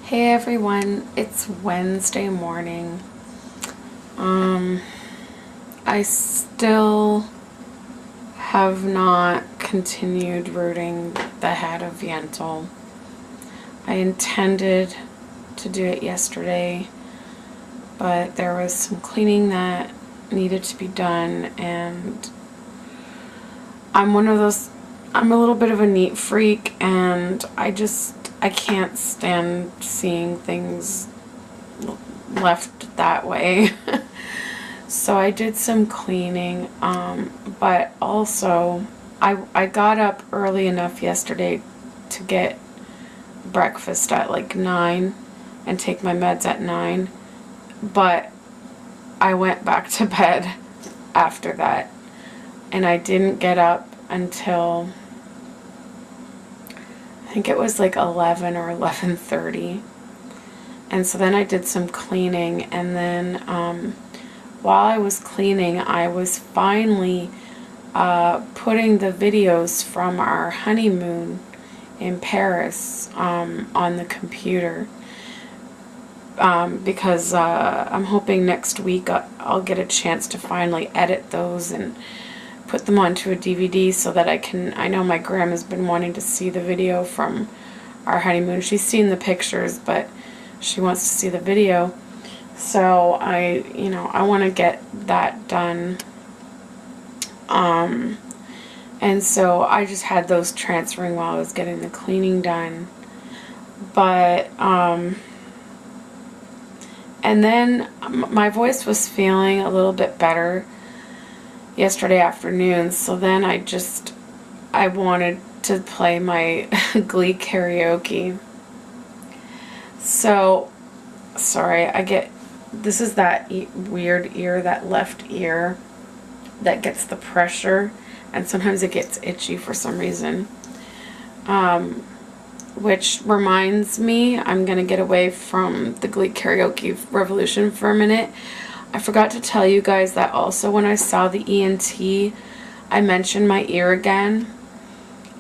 Hey everyone, it's Wednesday morning. I still have not continued rooting the head of Yentl. I intended to do it yesterday, but there was some cleaning that needed to be done, and I'm a little bit of a neat freak, and I can't stand seeing things left that way. So I did some cleaning, but also I got up early enough yesterday to get breakfast at like 9 and take my meds at 9, but I went back to bed after that, and I didn't get up until I think it was like 11 or 11:30. And so then I did some cleaning, and then while I was cleaning, I was finally putting the videos from our honeymoon in Paris on the computer, because I'm hoping next week I'll get a chance to finally edit those and put them onto a DVD so that I know my grandma's been wanting to see the video from our honeymoon. She's seen the pictures, but she wants to see the video. So I want to get that done. And so I just had those transferring while I was getting the cleaning done. But, and then my voice was feeling a little bit better yesterday afternoon, so then I wanted to play my Glee karaoke. So, sorry, this is that weird ear, that left ear that gets the pressure, and sometimes it gets itchy for some reason. Which reminds me, I'm going to get away from the Glee karaoke revolution for a minute. I forgot to tell you guys that also when I saw the ENT, I mentioned my ear again.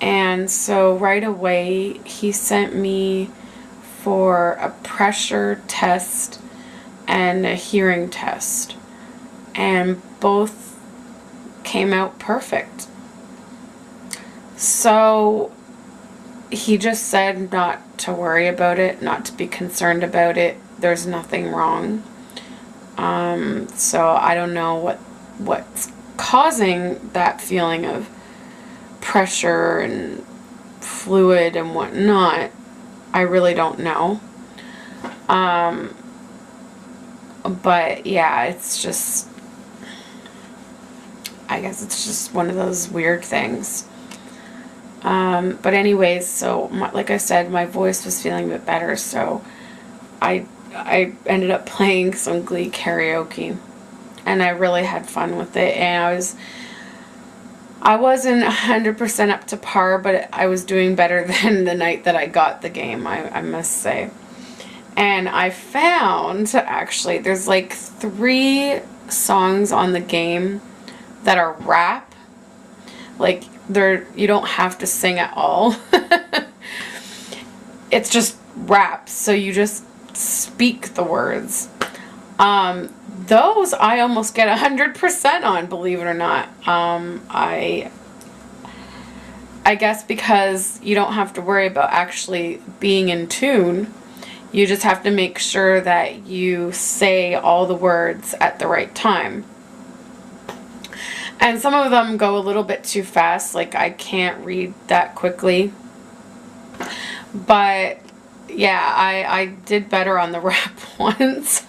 And so right away, he sent me for a pressure test and a hearing test. And both came out perfect. So he just said not to worry about it, not to be concerned about it. There's nothing wrong. So I don't know what's causing that feeling of pressure and fluid and whatnot. I really don't know. But yeah, it's just, I guess it's just one of those weird things. But anyways, so like I said, my voice was feeling a bit better, so I ended up playing some Glee karaoke, and I really had fun with it. And I wasn't 100% up to par, but I was doing better than the night that I got the game, I must say. And I found, actually, there's like 3 songs on the game that are rap. Like, you don't have to sing at all. It's just rap, so you just speak the words. Those I almost get 100% on, believe it or not. I guess because you don't have to worry about actually being in tune. You just have to make sure that you say all the words at the right time. And some of them go a little bit too fast, like I can't read that quickly. But yeah, I did better on the rap ones.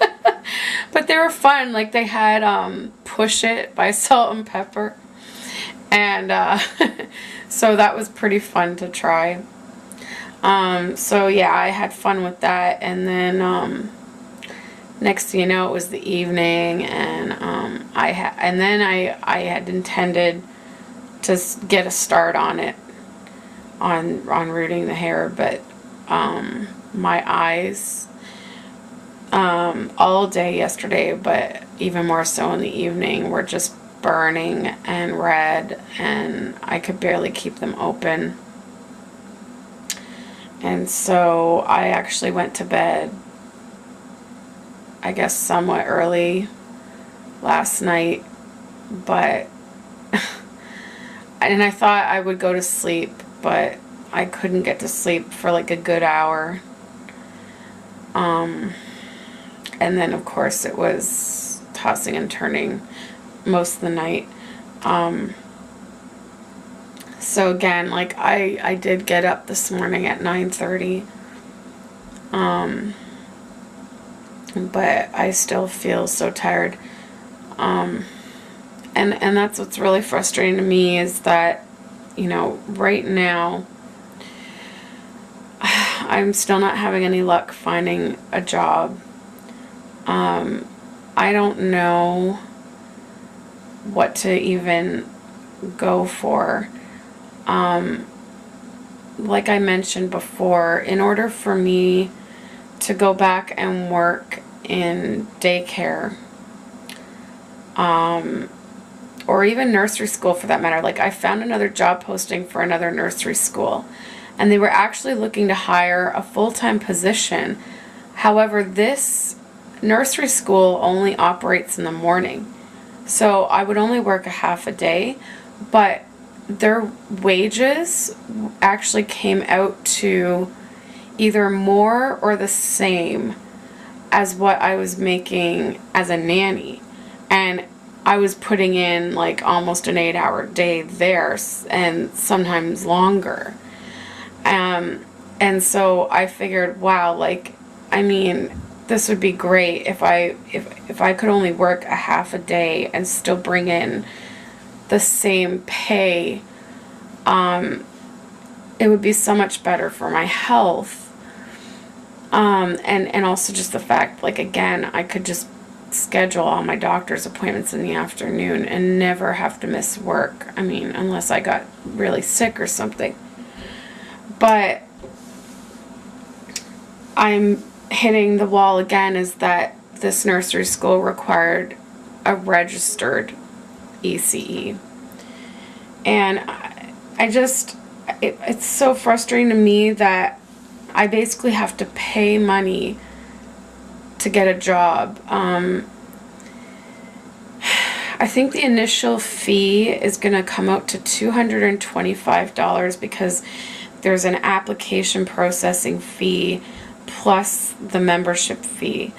But they were fun. Like they had Push It by Salt and Pepper. And so that was pretty fun to try. So yeah, I had fun with that. And then next thing you know, it was the evening, and I had intended to get a start on it, on rooting the hair, but my eyes all day yesterday, but even more so in the evening, were just burning and red, and I could barely keep them open. And so I actually went to bed, I guess, somewhat early last night, but and I thought I would go to sleep, but I couldn't get to sleep for like a good hour. And then of course it was tossing and turning most of the night. So again, like I did get up this morning at 9:30. But I still feel so tired. And that's what's really frustrating to me, is that, you know, right now I'm still not having any luck finding a job. I don't know what to even go for. Like I mentioned before, in order for me to go back and work in daycare, or even nursery school for that matter, like I found another job posting for another nursery school, and they were actually looking to hire a full-time position. However, this nursery school only operates in the morning, so I would only work a half a day, but their wages actually came out to either more or the same as what I was making as a nanny. And I was putting in like almost an 8-hour day there, and sometimes longer. And so I figured, wow, like, I mean, this would be great if I could only work a half a day and still bring in the same pay. It would be so much better for my health. And also just the fact, like, again, I could just schedule all my doctor's appointments in the afternoon and never have to miss work. I mean, unless I got really sick or something. But I'm hitting the wall again, is that this nursery school required a registered ECE. And I just, it's so frustrating to me that I basically have to pay money to get a job. I think the initial fee is going to come out to $225 because there's an application processing fee plus the membership fee.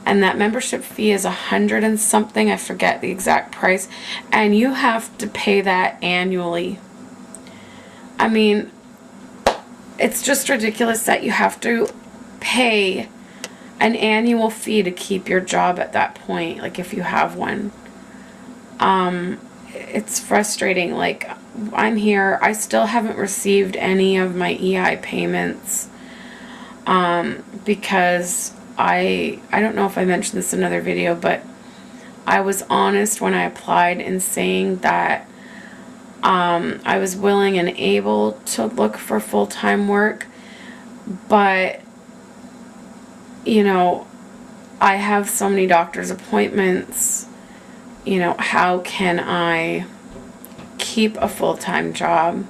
And that membership fee is $100 and something, I forget the exact price, and you have to pay that annually. I mean, it's just ridiculous that you have to pay an annual fee to keep your job at that point, like if you have one. It's frustrating. Like, I'm here, I still haven't received any of my EI payments, because I don't know if I mentioned this in another video, but I was honest when I applied in saying that I was willing and able to look for full-time work, but, you know, I have so many doctor's appointments. You know, how can I keep a full-time job?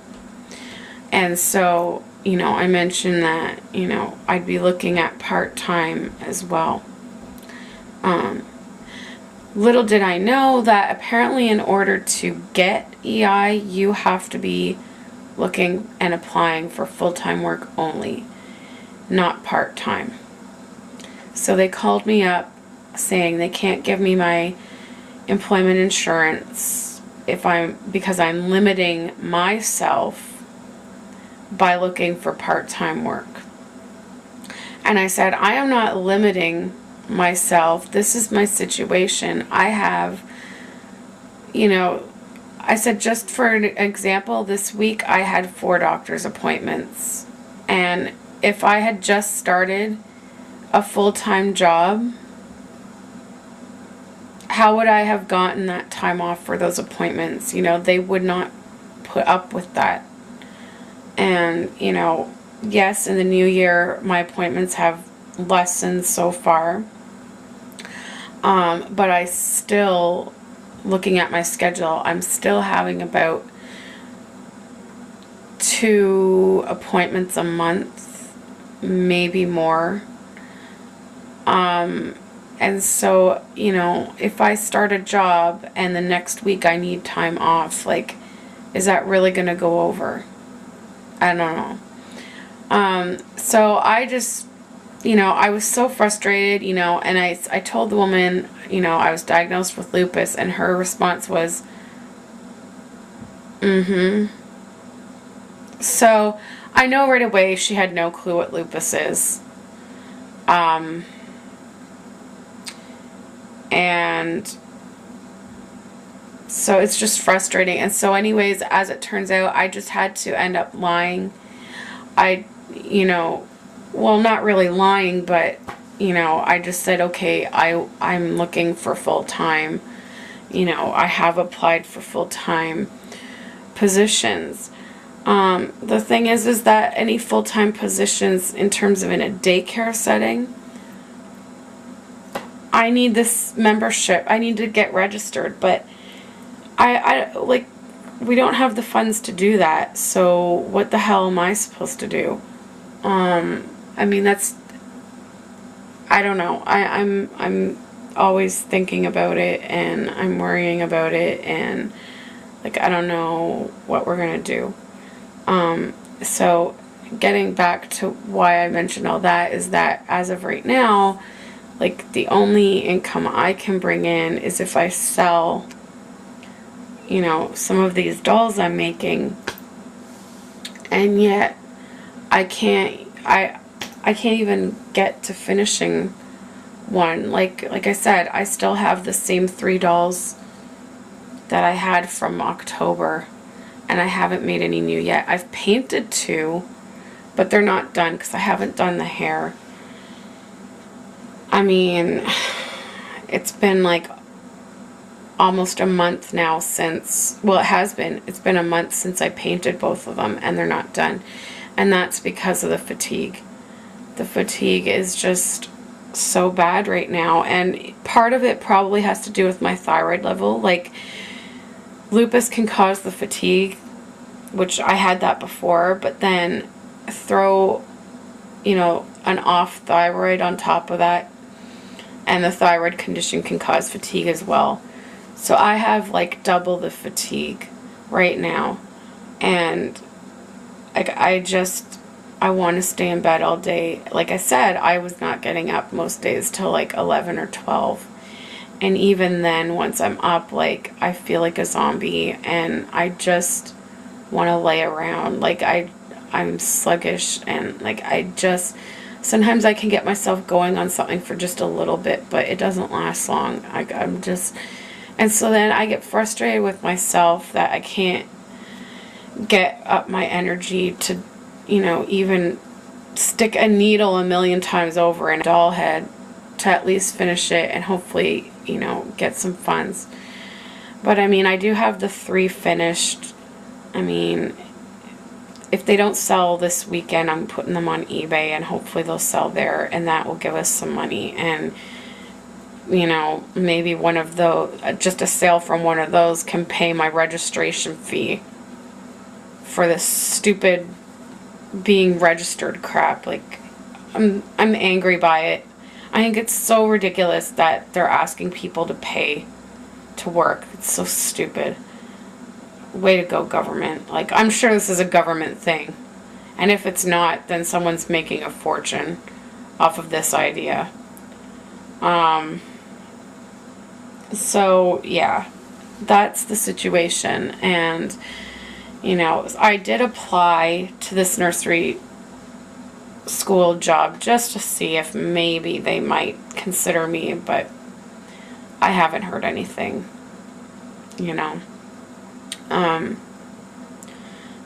And so, you know, I mentioned that, you know, I'd be looking at part-time as well. Little did I know that apparently in order to get EI, you have to be looking and applying for full-time work only, not part-time. So they called me up saying they can't give me my employment insurance because I'm limiting myself by looking for part-time work. And I said, I am not limiting myself. This is my situation. I have, you know, I said, just for an example, this week I had 4 doctor's appointments. And if I had just started a full-time job, how would I have gotten that time off for those appointments? You know, they would not put up with that. And, you know, yes, in the new year, my appointments have lessened so far. But I still, looking at my schedule, I'm still having about 2 appointments a month maybe more. And so, you know, if I start a job and the next week I need time off, like, is that really going to go over? I don't know. So I just, you know, I was so frustrated, you know, and I told the woman, you know, I was diagnosed with lupus, and her response was, So I know right away she had no clue what lupus is. And so it's just frustrating. And so anyways, as it turns out, I just had to end up lying. You know, well, not really lying, but, you know, I just said, okay, I'm looking for full-time. You know, I have applied for full-time positions. The thing is that any full-time positions in terms of in a daycare setting, I need this membership. I need to get registered, but I like, we don't have the funds to do that. So what the hell am I supposed to do? I mean, that's, I don't know. I'm always thinking about it, and I'm worrying about it, and like, I don't know what we're gonna do. So getting back to why I mentioned all that is that as of right now, like, the only income I can bring in is if I sell, you know, some of these dolls I'm making, and yet I can't even get to finishing one. Like I said, I still have the same 3 dolls that I had from October, and I haven't made any new yet. I've painted 2, but they're not done because I haven't done the hair. I mean, it's been like almost a month now since, well, it's been a month since I painted both of them, and they're not done. And that's because of the fatigue. The fatigue is just so bad right now, and part of it probably has to do with my thyroid level. Like, lupus can cause the fatigue, which I had that before, but then throw, you know, an off thyroid on top of that, and the thyroid condition can cause fatigue as well. So I have like double the fatigue right now, and like, I want to stay in bed all day. Like I said, I was not getting up most days till like 11 or 12. And even then, once I'm up, like, I feel like a zombie, and I just want to lay around. Like, I'm sluggish, and like, sometimes I can get myself going on something for just a little bit, but it doesn't last long. And so then I get frustrated with myself that I can't get up my energy to, you know, even stick a needle a million times over in a doll head to at least finish it and hopefully, you know, get some funds. But I mean, I do have the 3 finished. I mean, if they don't sell this weekend, I'm putting them on eBay, and hopefully they'll sell there, and that will give us some money. And, you know, maybe one of those, just a sale from one of those can pay my registration fee for this stupid being registered crap. Like, I'm angry by it. I think it's so ridiculous that they're asking people to pay to work. It's so stupid. Way to go, government. Like, I'm sure this is a government thing. And if it's not, then someone's making a fortune off of this idea. So, yeah, that's the situation. And, you know, I did apply to this nursery school job just to see if maybe they might consider me, but I haven't heard anything, you know.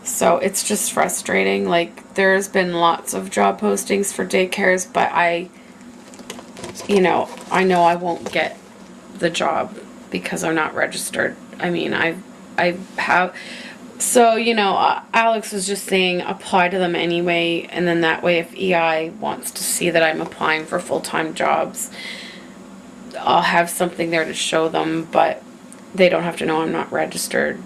So it's just frustrating. Like, there's been lots of job postings for daycares, but I know I won't get the job because I'm not registered. I mean, I have, so, you know, Alex was just saying apply to them anyway, and then that way if EI wants to see that I'm applying for full-time jobs, I'll have something there to show them, but they don't have to know I'm not registered.